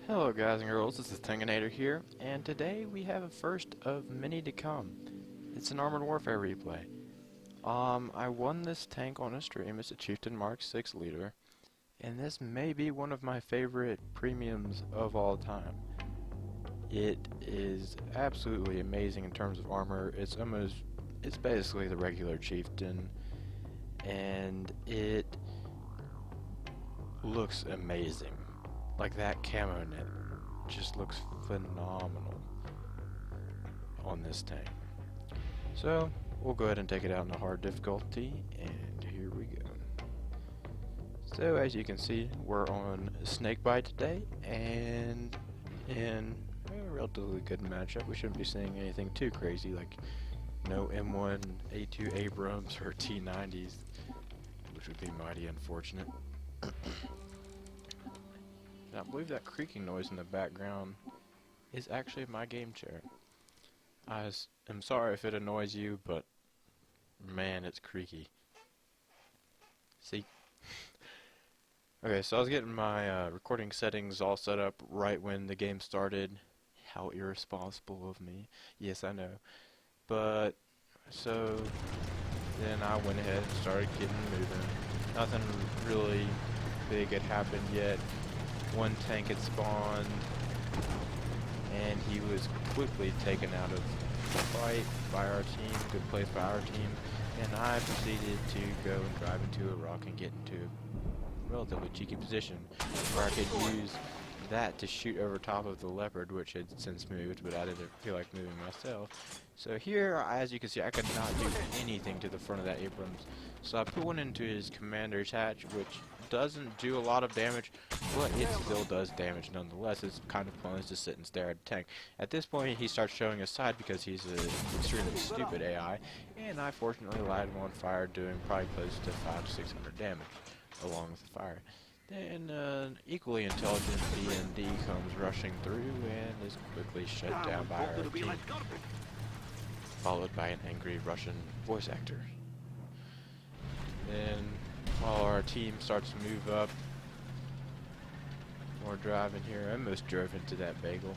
Hello guys and girls, this is Tankanator here, and today we have a first of many to come. It's an Armored Warfare replay. I won this tank on a stream. It's a Chieftain Mk.6 leader, and this may be one of my favorite premiums of all time. It is absolutely amazing in terms of armor. It's basically the regular Chieftain, and it looks amazing. Like that camo net just looks phenomenal on this tank. So we'll go ahead and take it out in the hard difficulty, and here we go. So as you can see, we're on Snakebite today, and in a relatively good matchup. We shouldn't be seeing anything too crazy, like no M1, A2 Abrams, or T90s, which would be mighty unfortunate. I believe that creaking noise in the background is actually my game chair. I am sorry if it annoys you, but man, it's creaky. See? Okay, so I was getting my recording settings all set up right when the game started. How irresponsible of me. Yes, I know. But, so, then I went ahead and started getting moving. Nothing really big had happened yet. One tank had spawned, and he was quickly taken out of the fight by our team, good place by our team, and I proceeded to go and drive into a rock and get into a relatively cheeky position where I could use that to shoot over top of the leopard, which had since moved, but I didn't feel like moving myself. So here, as you can see, I could not do anything to the front of that Abrams. So I put one into his commander's hatch, which doesn't do a lot of damage, but it still does damage nonetheless. It's kind of pointless to sit and stare at a tank. At this point, he starts showing his side because he's an extremely stupid AI, and I fortunately light him on fire, doing probably close to 500 to 600 damage along with the fire. Then an equally intelligent BMD comes rushing through and is quickly shut down by our team, followed by an angry Russian voice actor. Then, while our team starts to move up, more driving here. I almost drove into that bagel.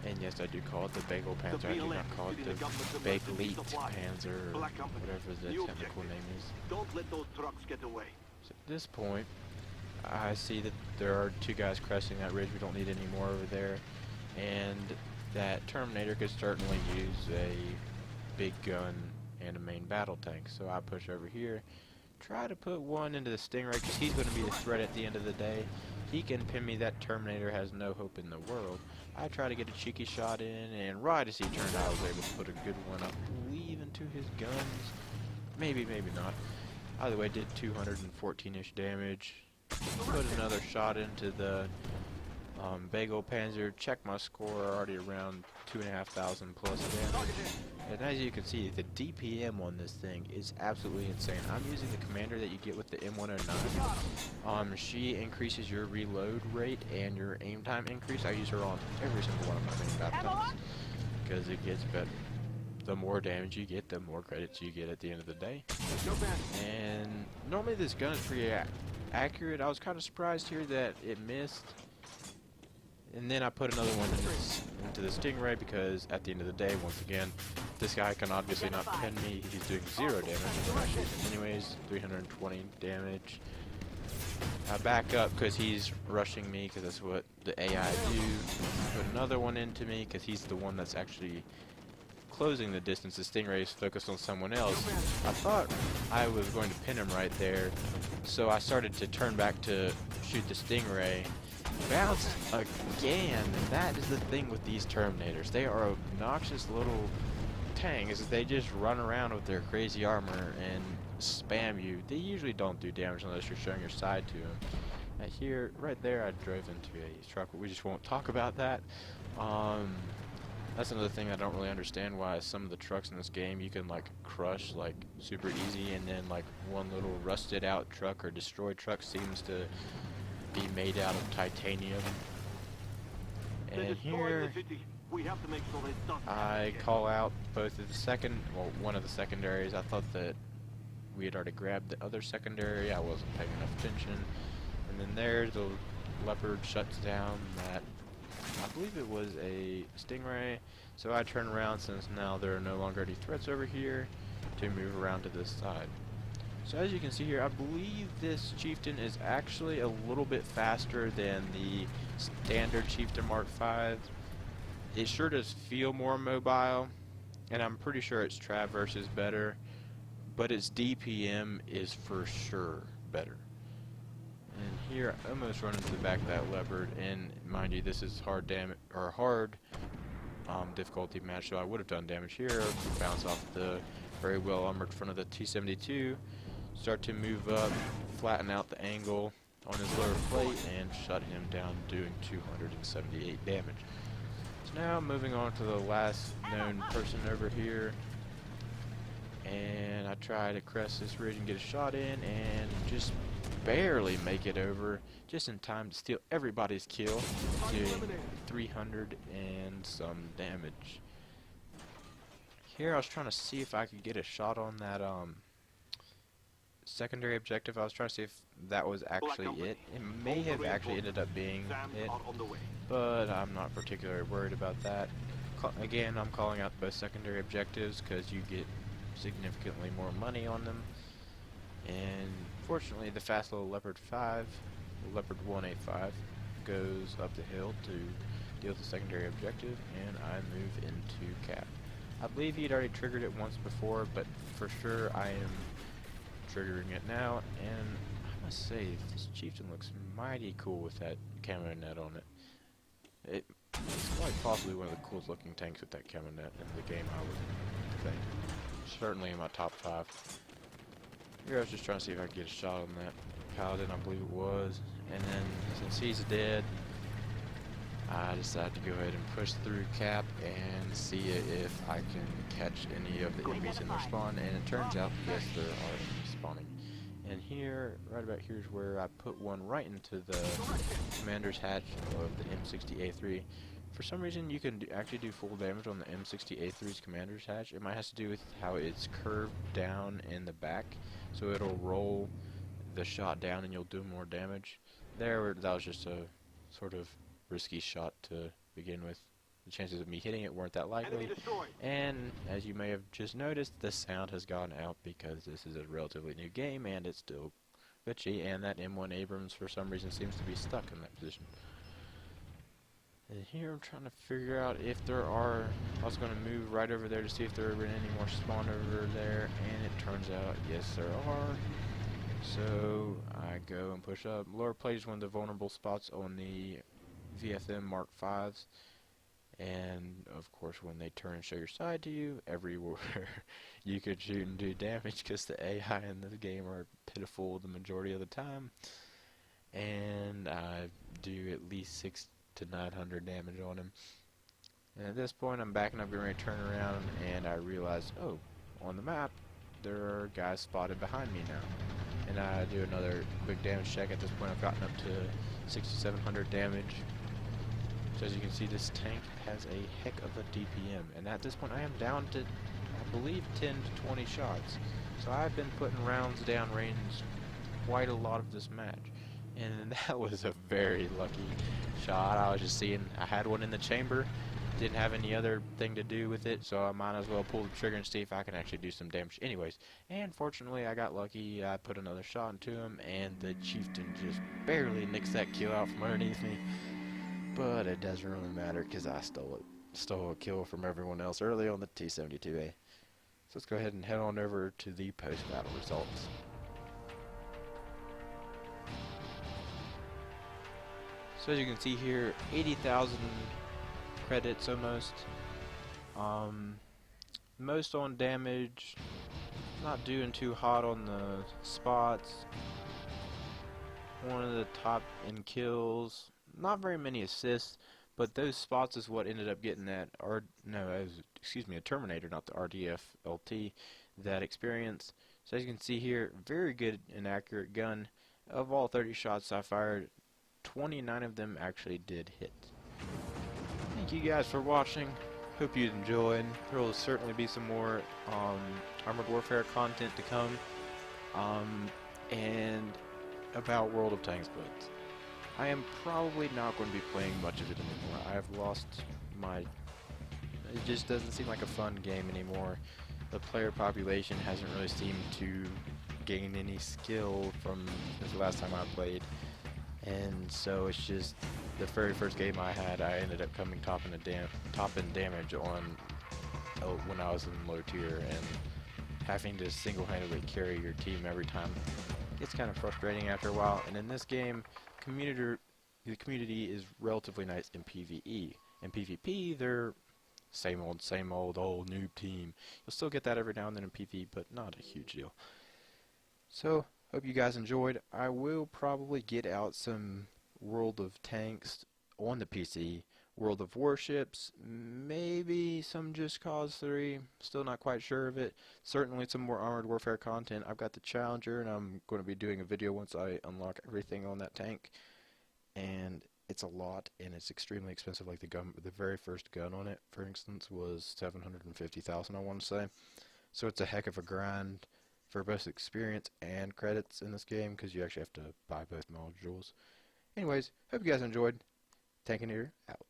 And yes, I do call it the Bagel Panzer. I do not call it the Bagelite Panzer, or whatever the technical name is. Don't let those trucks get away. So at this point, I see that there are two guys cresting that ridge. We don't need any more over there. And that Terminator could certainly use a big gun and a main battle tank. So I push over here, try to put one into the Stingray because he's going to be the threat at the end of the day. He can pin me. That Terminator has no hope in the world. I try to get a cheeky shot in, and right as he turned, I was able to put a good one, I believe, into his guns. Maybe, maybe not. Either way, did 214-ish damage. Put another shot into the Bagel Panzer. Check my score, already around 2,500 plus damage. And as you can see, the DPM on this thing is absolutely insane. I'm using the commander that you get with the M109. She increases your reload rate and your aim time increase. I use her on every single one of my main battle tanks because it gets better. The more damage you get, the more credits you get at the end of the day. And normally this gun is pretty accurate. I was kind of surprised here that it missed. And then I put another one into the Stingray because at the end of the day, once again, this guy can obviously not pin me. He's doing 0 damage. I shoot him anyways, 320 damage. I back up because he's rushing me because that's what the AI do. Put another one into me because he's the one that's actually closing the distance. The Stingray is focused on someone else. I thought I was going to pin him right there, so I started to turn back to shoot the Stingray. Bounced again, and that is the thing with these Terminators. They are obnoxious little tanks. They just run around with their crazy armor and spam you. They usually don't do damage unless you're showing your side to them. And here, right there, I drove into a truck, but we just won't talk about that. That's another thing I don't really understand, why some of the trucks in this game you can like crush like super easy, and then like one little rusted out truck or destroyed truck seems to be made out of titanium. And here I call out both of the one of the secondaries. I thought that we had already grabbed the other secondary. I wasn't paying enough attention. And then there's the leopard shuts down that, I believe it was a stingray. So I turn around, since now there are no longer any threats over here, to move around to this side. So as you can see here, I believe this Chieftain is actually a little bit faster than the standard Chieftain Mk.6. It sure does feel more mobile, and I'm pretty sure its traverse is better, but its DPM is for sure better. And here I almost run into the back of that leopard, and mind you, this is hard difficulty match, so I would have done damage here. Bounce off the very well armored front of the T-72, start to move up, flatten out the angle on his lower plate, and shut him down, doing 278 damage. So now moving on to the last known person over here, and I try to crest this ridge and get a shot in, and just barely make it over, just in time to steal everybody's kill, doing 300 and some damage. Here I was trying to see if I could get a shot on that secondary objective. I was trying to see if that was actually it. It may have actually ended up being it, but I'm not particularly worried about that. Again, I'm calling out both secondary objectives because you get significantly more money on them. And fortunately, the fast little Leopard 5, Leopard 1A5, goes up the hill to deal with the secondary objective, and I move into cap. I believe he'd already triggered it once before, but for sure I am triggering it now, and I must say, this Chieftain looks mighty cool with that camo net on it. It's quite possibly one of the coolest looking tanks with that camo net in the game, I would think. Certainly in my top 5. Here I was just trying to see if I could get a shot on that paladin, I believe it was, and then since he's dead, I decided to go ahead and push through cap and see if I can catch any of the enemies in their spawn, and it turns out, yes, there are enemies spawning. And here, right about here is where I put one right into the commander's hatch of the Mk.6A3. For some reason, you can actually do full damage on the Mk.6A3's commander's hatch. It might have to do with how it's curved down in the back, so it'll roll the shot down and you'll do more damage. That was just a sort of risky shot to begin with. The chances of me hitting it weren't that likely, and as you may have just noticed, the sound has gone out because this is a relatively new game and it's still glitchy, and that M1 Abrams for some reason seems to be stuck in that position. And here I'm trying to figure out if there are, I was going to move right over there to see if there are any more spawn over there, and it turns out yes there are. So I go and push up. Lower plate is one of the vulnerable spots on the VFM Mk.5s, and of course when they turn and show your side to you, everywhere you could shoot and do damage because the AI in this game are pitiful the majority of the time, and I do at least 600 to 900 damage on him. And at this point I'm backing up, getting ready to turn around, and I realize, oh, on the map there are guys spotted behind me now. And I do another quick damage check. At this point I've gotten up to 6,700 damage. So as you can see, this tank has a heck of a DPM, and at this point I am down to, I believe, 10 to 20 shots. So I've been putting rounds down range quite a lot of this match, and that was a very lucky shot. I was just seeing, I had one in the chamber, didn't have any other thing to do with it, so I might as well pull the trigger and see if I can actually do some damage anyways. And fortunately I got lucky. I put another shot into him, and the Chieftain just barely nicks that kill out from underneath me. But it doesn't really matter because I stole a kill from everyone else early on the T-72A. So let's go ahead and head on over to the post-battle results. So as you can see here, 80,000 credits almost. Most on damage, not doing too hot on the spots. One of the top in kills. Not very many assists, but those spots is what ended up getting that, a Terminator, not the RDF LT, that experience. So as you can see here, very good and accurate gun. Of all 30 shots I fired, 29 of them actually did hit. Thank you guys for watching. Hope you enjoyed. There will certainly be some more Armored Warfare content to come, and about World of Tanks builds. I am probably not going to be playing much of it anymore. I have lost my... It just doesn't seem like a fun game anymore. The player population hasn't really seemed to gain any skill from since the last time I played. And so it's just the very first game I had, I ended up coming top in damage on when I was in low tier, and having to single-handedly carry your team every time gets kind of frustrating after a while. And in this game, the community is relatively nice in PvE. In PvP, they're same old noob team. You'll still get that every now and then in PvE, but not a huge deal. So, hope you guys enjoyed. I will probably get out some World of Tanks on the PC, World of Warships, maybe some Just Cause 3, still not quite sure of it. Certainly some more Armored Warfare content. I've got the Challenger, and I'm going to be doing a video once I unlock everything on that tank. And it's a lot, and it's extremely expensive. Like the very first gun on it, for instance, was 750,000, I want to say. So it's a heck of a grind for both experience and credits in this game, because you actually have to buy both modules. Anyways, hope you guys enjoyed. Tankanator out.